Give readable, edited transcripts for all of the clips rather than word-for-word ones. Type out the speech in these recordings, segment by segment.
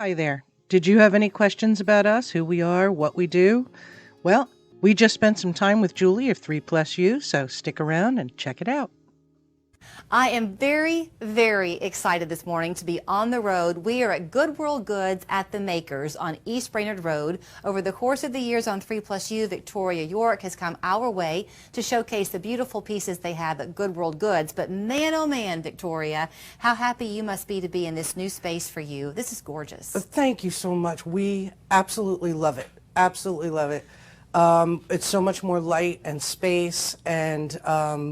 Hi there. Did you have any questions about us, who we are, what we do? Well, we just spent some time with Julie of 3 Plus U, so stick around and check it out. I am very, very excited this morning to be on the road. We are at Good World Goods at the Makers on East Brainerd Road. Over the course of the years on 3 Plus U, Victoria York has come our way to showcase the beautiful pieces they have at Good World Goods. But man, oh man, Victoria, how happy you must be to be in this new space for you. This is gorgeous. Thank you so much. We absolutely love it. Absolutely love it. It's so much more light and space, and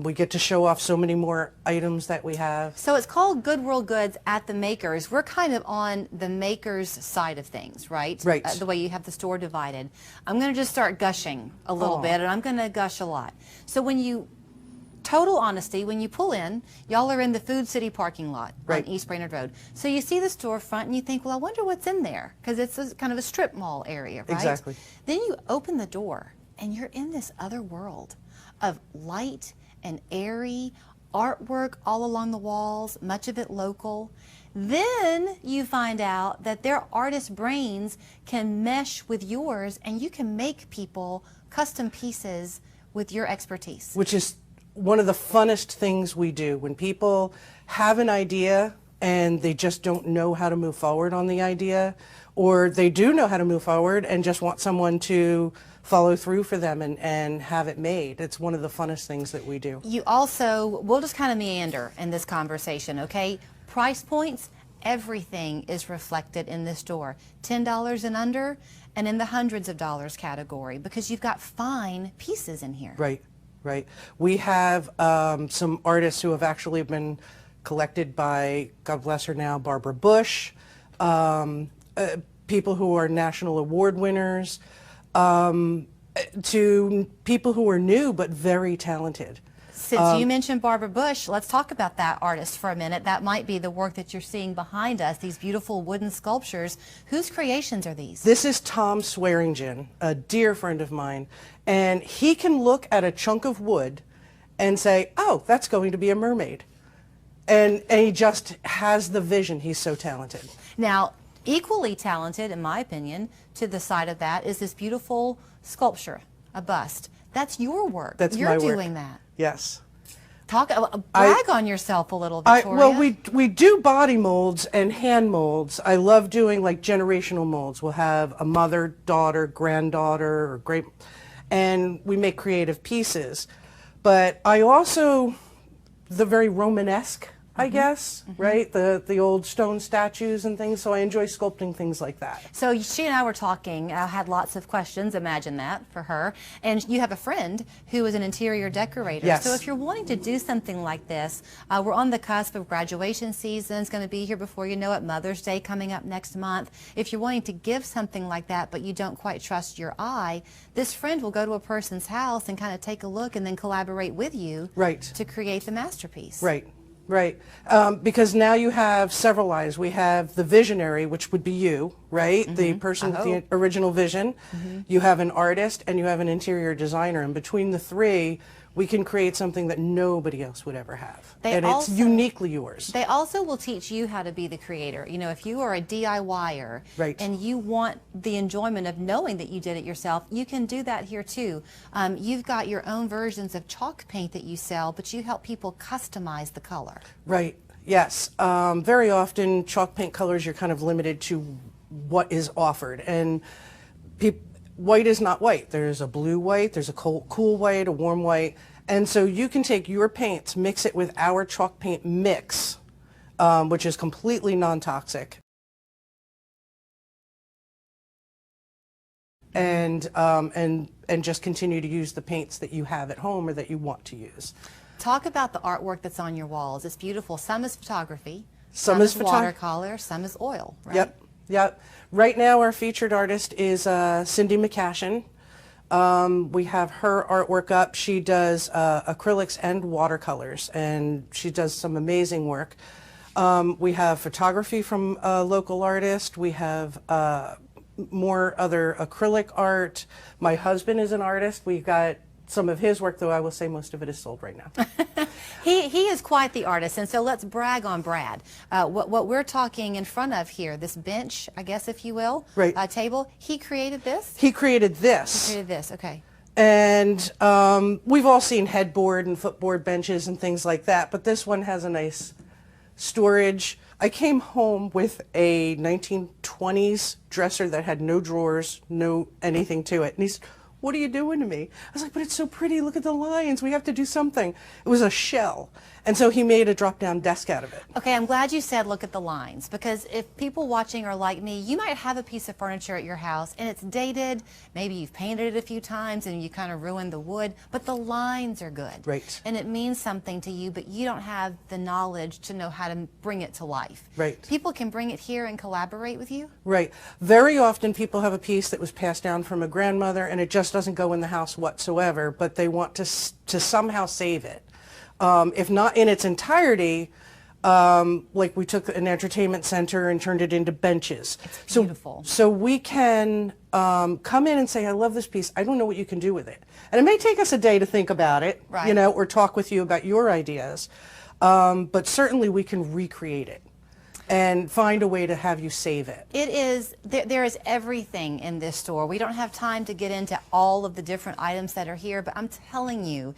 we get to show off so many more items that we have. So it's called Good World Goods at the Makers. We're kind of on the Makers side of things, right? Right. The way you have the store divided. I'm going to just start gushing a little bit, and I'm going to gush a lot. So total honesty, when you pull in, y'all are in the Food City parking lot Right. on East Brainerd Road. So you see the storefront and you think, well, I wonder what's in there, because it's kind of a strip mall area, right? Exactly. Then you open the door and you're in this other world of light and airy artwork all along the walls, much of it local. Then you find out that their artist brains can mesh with yours and you can make people custom pieces with your expertise. Which is one of the funnest things we do. When people have an idea and they just don't know how to move forward on the idea, or they do know how to move forward and just want someone to follow through for them and have it made. It's one of the funnest things that we do. You also, we'll just kind of meander in this conversation, okay? Price points, everything is reflected in this store. $10 and under, and in the hundreds of dollars category, because you've got fine pieces in here. Right, right. We have some artists who have actually been collected by, God bless her now, Barbara Bush, people who are national award winners, to people who are new but very talented. Since you mentioned Barbara Bush, let's talk about that artist for a minute. That might be the work that you're seeing behind us, these beautiful wooden sculptures. Whose creations are these? This is Tom Swearingen, a dear friend of mine, and he can look at a chunk of wood and say, oh, that's going to be a mermaid. And he just has the vision. He's so talented. Now, equally talented, in my opinion, to the side of that is this beautiful sculpture, a bust. That's your work. That's You're my work. doing that. Yes. Brag on yourself a little, Victoria. Well, we do body molds and hand molds. I love doing like generational molds. We'll have a mother, daughter, granddaughter, or great, and we make creative pieces. But I also, the very Romanesque, I guess, right? The old stone statues and things. So I enjoy sculpting things like that. So she and I were talking. I had lots of questions. Imagine that for her. And you have a friend who is an interior decorator. Yes. So if you're wanting to do something like this, we're on the cusp of graduation season. It's going to be here before you know it. Mother's Day coming up next month. If you're wanting to give something like that, but you don't quite trust your eye, this friend will go to a person's house and kind of take a look and then collaborate with you Right. to create the masterpiece. Right. Right, because now you have several eyes. We have the visionary, which would be you, right? The person with the original vision. You have an artist and you have an interior designer. And between the three, we can create something that nobody else would ever have. It's uniquely yours. They also will teach you how to be the creator. You know, if you are a DIYer Right. and you want the enjoyment of knowing that you did it yourself, you can do that here too. You've got your own versions of chalk paint that you sell, but you help people customize the color. Right, yes. Very often, chalk paint colors, you're kind of limited to what is offered. And white is not white. There's a blue white, there's a cool white, a warm white. And so you can take your paints, mix it with our chalk paint mix, which is completely non-toxic. And just continue to use the paints that you have at home or that you want to use. Talk about the artwork that's on your walls. It's beautiful. Some is photography, Some some is is watercolor, some is oil, right? Yep, yep. Right now our featured artist is Cindy McCashin. We have her artwork up. She does acrylics and watercolors, and she does some amazing work. We have photography from a local artist. We have more other acrylic art. My husband is an artist. We've got some of his work, though I will say most of it is sold right now. He is quite the artist, and so let's brag on Brad. What we're talking in front of here, this bench, I guess, if you will, right. Table, he created this? He created this. He created this, okay. And we've all seen headboard and footboard benches and things like that, but this one has a nice storage. I came home with a 1920s dresser that had no drawers, no anything to it. And he said, "What are you doing to me?" I was like, "But it's so pretty. Look at the lines. We have to do something." It was a shell. And so he made a drop-down desk out of it. Okay, I'm glad you said look at the lines, because if people watching are like me, you might have a piece of furniture at your house and it's dated, maybe you've painted it a few times and you kind of ruined the wood, but the lines are good. Right. And it means something to you, but you don't have the knowledge to know how to bring it to life. Right. People can bring it here and collaborate with you? Right. Very often people have a piece that was passed down from a grandmother and it just doesn't go in the house whatsoever, but they want to somehow save it. If not in its entirety, like we took an entertainment center and turned it into benches. It's beautiful. So we can come in and say, "I love this piece. I don't know what you can do with it." And it may take us a day to think about it, right. you know, or talk with you about your ideas. But certainly we can recreate it and find a way to have you save it. It is, there is everything in this store. We don't have time to get into all of the different items that are here, but I'm telling you,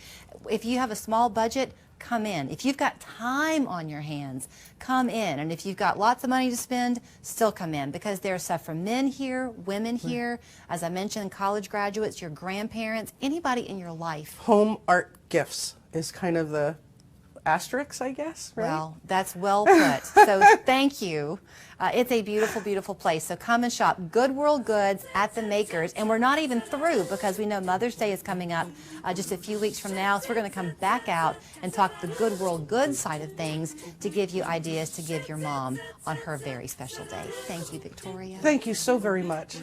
if you have a small budget, come in. If you've got time on your hands, come in. And if you've got lots of money to spend, still come in, because there's stuff for men here, women here, as I mentioned, college graduates, your grandparents, anybody in your life. Home art gifts is kind of the asterisk, I guess, right? Well, that's well put. So thank you. It's a beautiful, beautiful place. So come and shop Good World Goods at the Makers. And we're not even through, because we know Mother's Day is coming up just a few weeks from now. So we're going to come back out and talk the Good World Goods side of things to give you ideas to give your mom on her very special day. Thank you, Victoria. Thank you so very much.